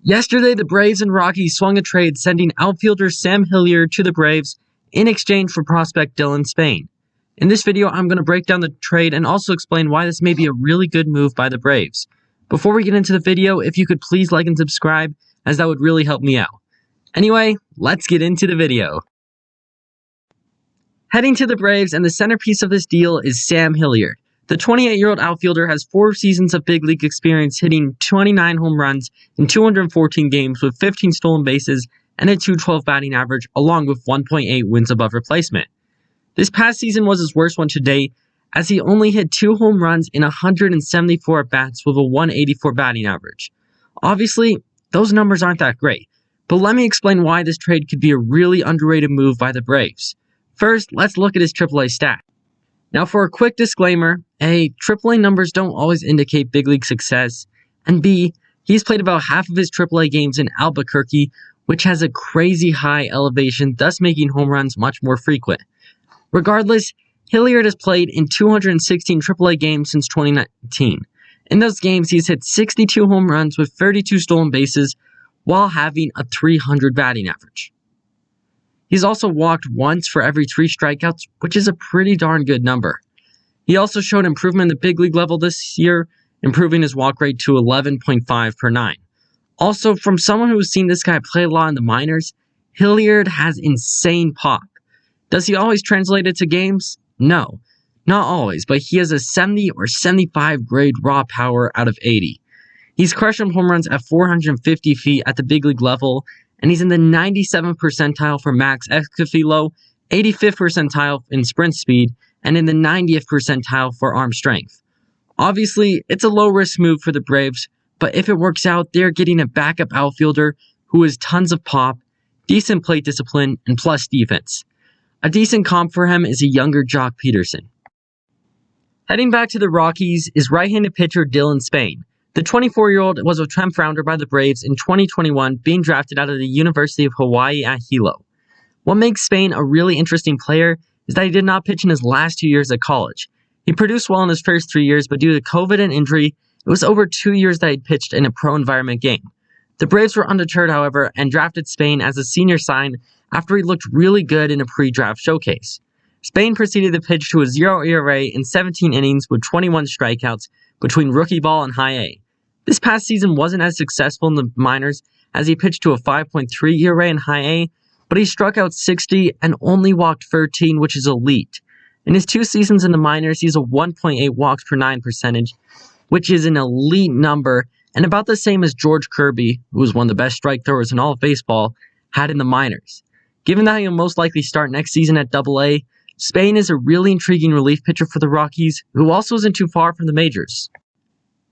Yesterday, the Braves and Rockies swung a trade sending outfielder Sam Hilliard to the Braves in exchange for prospect Dylan Spain. In this video, I'm going to break down the trade and also explain why this may be a really good move by the Braves. Before we get into the video, if you could please like and subscribe, as that would really help me out. Anyway, let's get into the video. Heading to the Braves, and the centerpiece of this deal is Sam Hilliard. The 28-year-old outfielder has 4 seasons of big league experience, hitting 29 home runs in 214 games with 15 stolen bases and a .212 batting average, along with 1.8 wins above replacement. This past season was his worst one to date, as he only hit 2 home runs in 174 at-bats with a .184 batting average. Obviously, those numbers aren't that great, but let me explain why this trade could be a really underrated move by the Braves. First, let's look at his AAA stat. Now, for a quick disclaimer, A, AAA numbers don't always indicate big league success, and B, he's played about half of his AAA games in Albuquerque, which has a crazy high elevation, thus making home runs much more frequent. Regardless, Hilliard has played in 216 AAA games since 2019. In those games, he's hit 62 home runs with 32 stolen bases while having a .300 batting average. He's also walked once for every 3 strikeouts, which is a pretty darn good number. He also showed improvement at the big league level this year, improving his walk rate to 11.5 per 9. Also, from someone who's seen this guy play a lot in the minors, Hilliard has insane pop. Does he always translate it to games? No, not always, but he has a 70 or 75 grade raw power out of 80. He's crushing home runs at 450 feet at the big league level, and he's in the 97th percentile for max exit velo, 85th percentile in sprint speed, and in the 90th percentile for arm strength. Obviously, it's a low-risk move for the Braves, but if it works out, they're getting a backup outfielder who has tons of pop, decent plate discipline, and plus defense. A decent comp for him is a younger Jock Peterson. Heading back to the Rockies is right-handed pitcher Dylan Spain. The 24-year-old was a 10th rounder by the Braves in 2021, being drafted out of the University of Hawaii at Hilo. What makes Spain a really interesting player is that he did not pitch in his last 2 years at college. He produced well in his first 3 years, but due to COVID and injury, it was over 2 years that he'd pitched in a pro-environment game. The Braves were undeterred, however, and drafted Spain as a senior sign after he looked really good in a pre-draft showcase. Spain proceeded to pitch to a 0 ERA in 17 innings with 21 strikeouts between rookie ball and high A. This past season wasn't as successful in the minors as he pitched to a 5.3 ERA in high A, but he struck out 60 and only walked 13, which is elite. In his 2 seasons in the minors, he's a 1.8 walks per 9 percentage, which is an elite number and about the same as George Kirby, who was one of the best strike throwers in all of baseball, had in the minors. Given that he'll most likely start next season at AA, Spain is a really intriguing relief pitcher for the Rockies, who also isn't too far from the majors.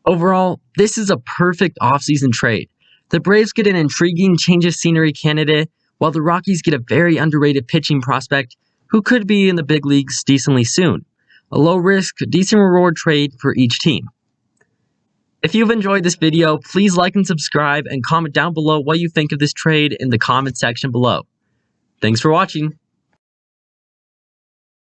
Overall, this is a perfect offseason trade. The Braves get an intriguing change of scenery candidate, while the Rockies get a very underrated pitching prospect who could be in the big leagues decently soon. A low-risk, decent reward trade for each team. If you've enjoyed this video, please like and subscribe and comment down below what you think of this trade in the comment section below. Thanks for watching.